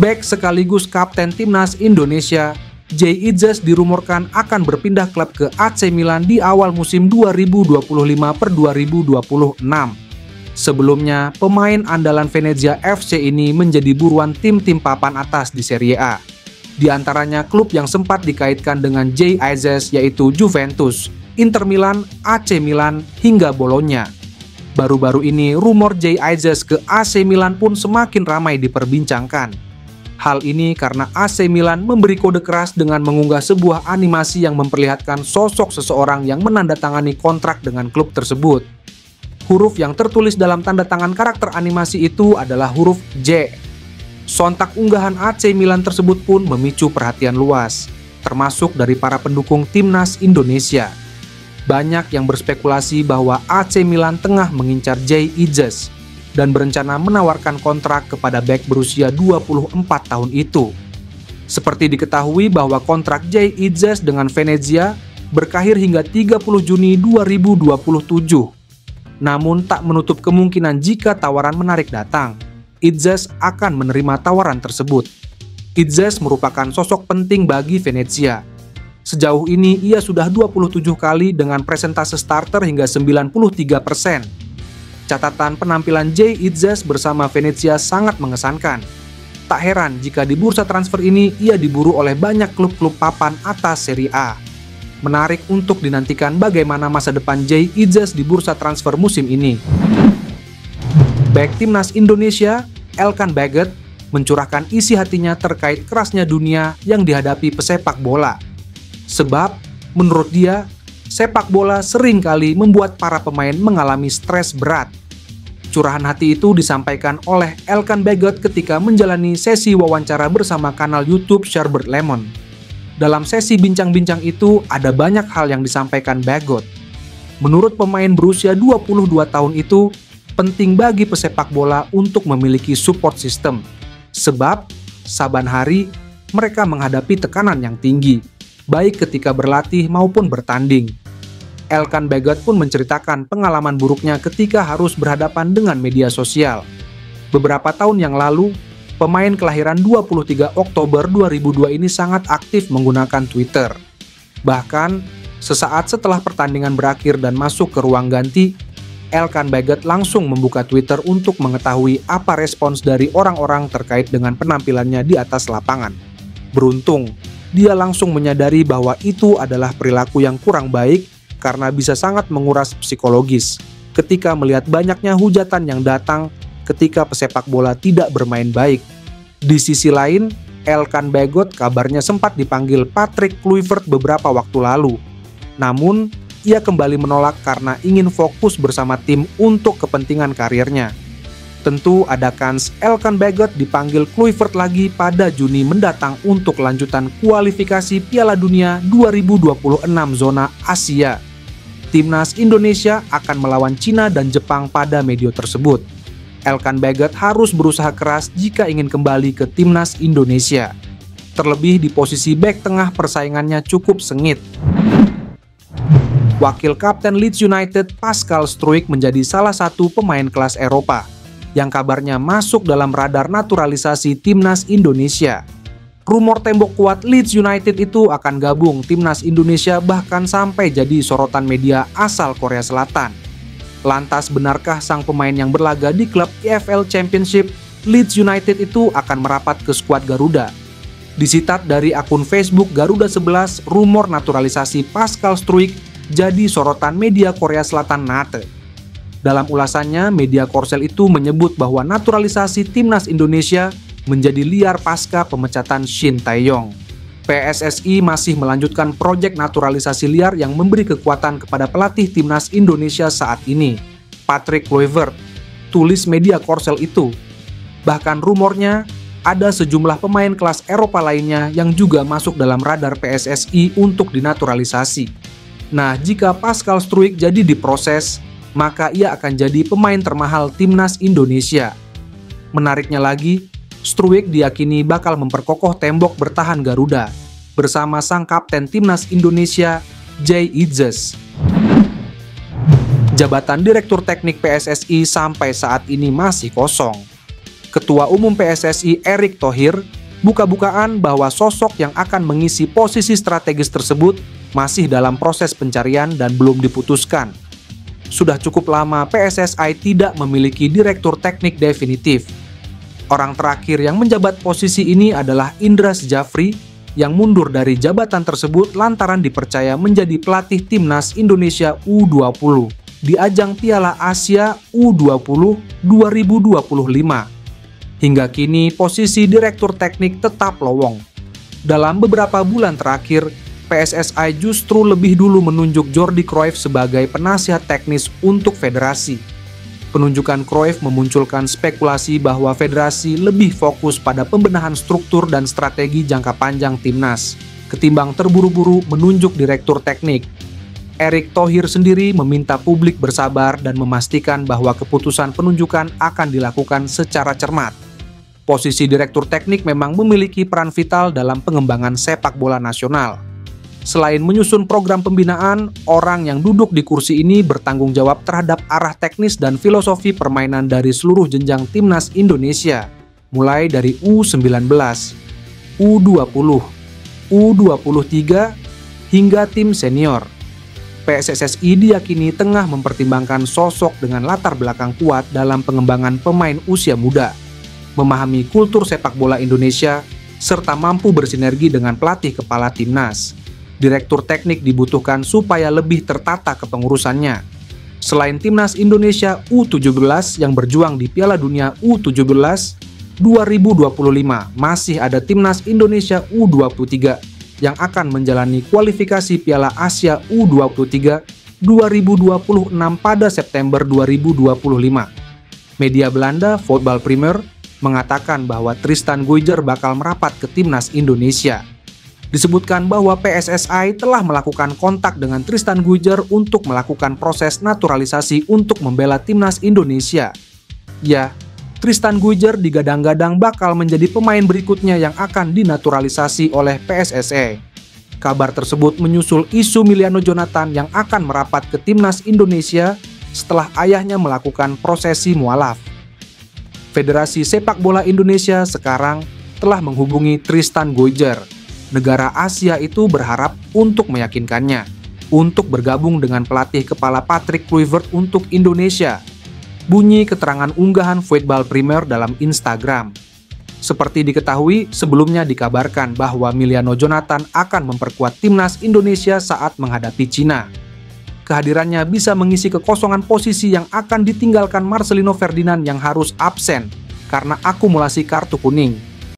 Bek sekaligus kapten timnas Indonesia, Jay Idzes dirumorkan akan berpindah klub ke AC Milan di awal musim 2025/2026. Sebelumnya, pemain andalan Venezia FC ini menjadi buruan tim-tim papan atas di Serie A. Di antaranya klub yang sempat dikaitkan dengan Jay Idzes yaitu Juventus, Inter Milan, AC Milan, hingga Bologna. Baru-baru ini, rumor Jay Idzes ke AC Milan pun semakin ramai diperbincangkan. Hal ini karena AC Milan memberi kode keras dengan mengunggah sebuah animasi yang memperlihatkan sosok seseorang yang menandatangani kontrak dengan klub tersebut. Huruf yang tertulis dalam tanda tangan karakter animasi itu adalah huruf J. Sontak unggahan AC Milan tersebut pun memicu perhatian luas, termasuk dari para pendukung timnas Indonesia. Banyak yang berspekulasi bahwa AC Milan tengah mengincar Jay Idzes dan berencana menawarkan kontrak kepada bek berusia 24 tahun itu. Seperti diketahui bahwa kontrak Jay Idzes dengan Venezia berakhir hingga 30 Juni 2027. Namun tak menutup kemungkinan jika tawaran menarik datang, Idzes akan menerima tawaran tersebut. Idzes merupakan sosok penting bagi Venezia. Sejauh ini ia sudah 27 kali dengan presentase starter hingga 93%. Catatan penampilan Jay Idzes bersama Venezia sangat mengesankan. Tak heran jika di bursa transfer ini ia diburu oleh banyak klub-klub papan atas Serie A. Menarik untuk dinantikan bagaimana masa depan Jay Idzes di bursa transfer musim ini. Bek timnas Indonesia, Elkan Baggett, mencurahkan isi hatinya terkait kerasnya dunia yang dihadapi pesepak bola. Sebab, menurut dia, sepak bola seringkali membuat para pemain mengalami stres berat. Curahan hati itu disampaikan oleh Elkan Baggett ketika menjalani sesi wawancara bersama kanal YouTube Sherbert Lemon. Dalam sesi bincang-bincang itu, ada banyak hal yang disampaikan Baggett. Menurut pemain berusia 22 tahun itu, penting bagi pesepak bola untuk memiliki support system. Sebab, saban hari, mereka menghadapi tekanan yang tinggi, baik ketika berlatih maupun bertanding. Elkan Baggett pun menceritakan pengalaman buruknya ketika harus berhadapan dengan media sosial. Beberapa tahun yang lalu, pemain kelahiran 23 Oktober 2002 ini sangat aktif menggunakan Twitter. Bahkan, sesaat setelah pertandingan berakhir dan masuk ke ruang ganti, Elkan Baggett langsung membuka Twitter untuk mengetahui apa respons dari orang-orang terkait dengan penampilannya di atas lapangan. Beruntung, dia langsung menyadari bahwa itu adalah perilaku yang kurang baik karena bisa sangat menguras psikologis ketika melihat banyaknya hujatan yang datang ketika pesepak bola tidak bermain baik. Di sisi lain, Elkan Baggett kabarnya sempat dipanggil Patrick Kluivert beberapa waktu lalu. Namun, ia kembali menolak karena ingin fokus bersama tim untuk kepentingan karirnya. Tentu ada kans Elkan Baggett dipanggil Kluivert lagi pada Juni mendatang untuk lanjutan kualifikasi Piala Dunia 2026 zona Asia. Timnas Indonesia akan melawan Cina dan Jepang pada medio tersebut. Elkan Baggett harus berusaha keras jika ingin kembali ke timnas Indonesia. Terlebih di posisi bek tengah persaingannya cukup sengit. Wakil kapten Leeds United Pascal Struijk menjadi salah satu pemain kelas Eropa yang kabarnya masuk dalam radar naturalisasi timnas Indonesia. Rumor tembok kuat Leeds United itu akan gabung timnas Indonesia bahkan sampai jadi sorotan media asal Korea Selatan. Lantas benarkah sang pemain yang berlaga di klub EFL Championship Leeds United itu akan merapat ke skuad Garuda? Disitat dari akun Facebook Garuda 11, rumor naturalisasi Pascal Struijk jadi sorotan media Korea Selatan NATE. Dalam ulasannya, media Korsel itu menyebut bahwa naturalisasi timnas Indonesia menjadi liar pasca pemecatan Shin Tae-yong. PSSI masih melanjutkan proyek naturalisasi liar yang memberi kekuatan kepada pelatih timnas Indonesia saat ini, Patrick Kluivert, tulis media Korsel itu. Bahkan rumornya, ada sejumlah pemain kelas Eropa lainnya yang juga masuk dalam radar PSSI untuk dinaturalisasi. Nah, jika Pascal Struijk jadi diproses, maka ia akan jadi pemain termahal timnas Indonesia. Menariknya lagi, Struijk diyakini bakal memperkokoh tembok bertahan Garuda bersama sang kapten timnas Indonesia, Jay Idzes. Jabatan Direktur Teknik PSSI sampai saat ini masih kosong. Ketua Umum PSSI Erick Thohir buka-bukaan bahwa sosok yang akan mengisi posisi strategis tersebut masih dalam proses pencarian dan belum diputuskan. Sudah cukup lama PSSI tidak memiliki direktur teknik definitif. Orang terakhir yang menjabat posisi ini adalah Indra Syafri yang mundur dari jabatan tersebut lantaran dipercaya menjadi pelatih timnas Indonesia U20 di ajang Piala Asia U20 2025. Hingga kini posisi direktur teknik tetap lowong. Dalam beberapa bulan terakhir, PSSI justru lebih dulu menunjuk Jordi Cruyff sebagai penasihat teknis untuk federasi. Penunjukan Cruyff memunculkan spekulasi bahwa federasi lebih fokus pada pembenahan struktur dan strategi jangka panjang timnas, ketimbang terburu-buru menunjuk direktur teknik. Erick Thohir sendiri meminta publik bersabar dan memastikan bahwa keputusan penunjukan akan dilakukan secara cermat. Posisi direktur teknik memang memiliki peran vital dalam pengembangan sepak bola nasional. Selain menyusun program pembinaan, orang yang duduk di kursi ini bertanggung jawab terhadap arah teknis dan filosofi permainan dari seluruh jenjang timnas Indonesia, mulai dari U19, U20, U23, hingga tim senior. PSSI diyakini tengah mempertimbangkan sosok dengan latar belakang kuat dalam pengembangan pemain usia muda, memahami kultur sepak bola Indonesia, serta mampu bersinergi dengan pelatih kepala timnas. Direktur teknik dibutuhkan supaya lebih tertata kepengurusannya. Selain timnas Indonesia U17 yang berjuang di Piala Dunia U17 2025, masih ada timnas Indonesia U23 yang akan menjalani kualifikasi Piala Asia U23 2026 pada September 2025. Media Belanda Voetbal Premier mengatakan bahwa Tristan Guyger bakal merapat ke timnas Indonesia. Disebutkan bahwa PSSI telah melakukan kontak dengan Tristan Guyger untuk melakukan proses naturalisasi untuk membela timnas Indonesia. Ya, Tristan Guyger digadang-gadang bakal menjadi pemain berikutnya yang akan dinaturalisasi oleh PSSI. Kabar tersebut menyusul isu Miliano Jonathan yang akan merapat ke timnas Indonesia setelah ayahnya melakukan prosesi mualaf. Federasi Sepak Bola Indonesia sekarang telah menghubungi Tristan Guyger. Negara Asia itu berharap untuk meyakinkannya untuk bergabung dengan pelatih kepala Patrick Kluivert untuk Indonesia. Bunyi keterangan unggahan Voetbal Premier dalam Instagram. Seperti diketahui, sebelumnya dikabarkan bahwa Miliano Jonathan akan memperkuat timnas Indonesia saat menghadapi Cina. Kehadirannya bisa mengisi kekosongan posisi yang akan ditinggalkan Marcelino Ferdinand yang harus absen karena akumulasi kartu kuning.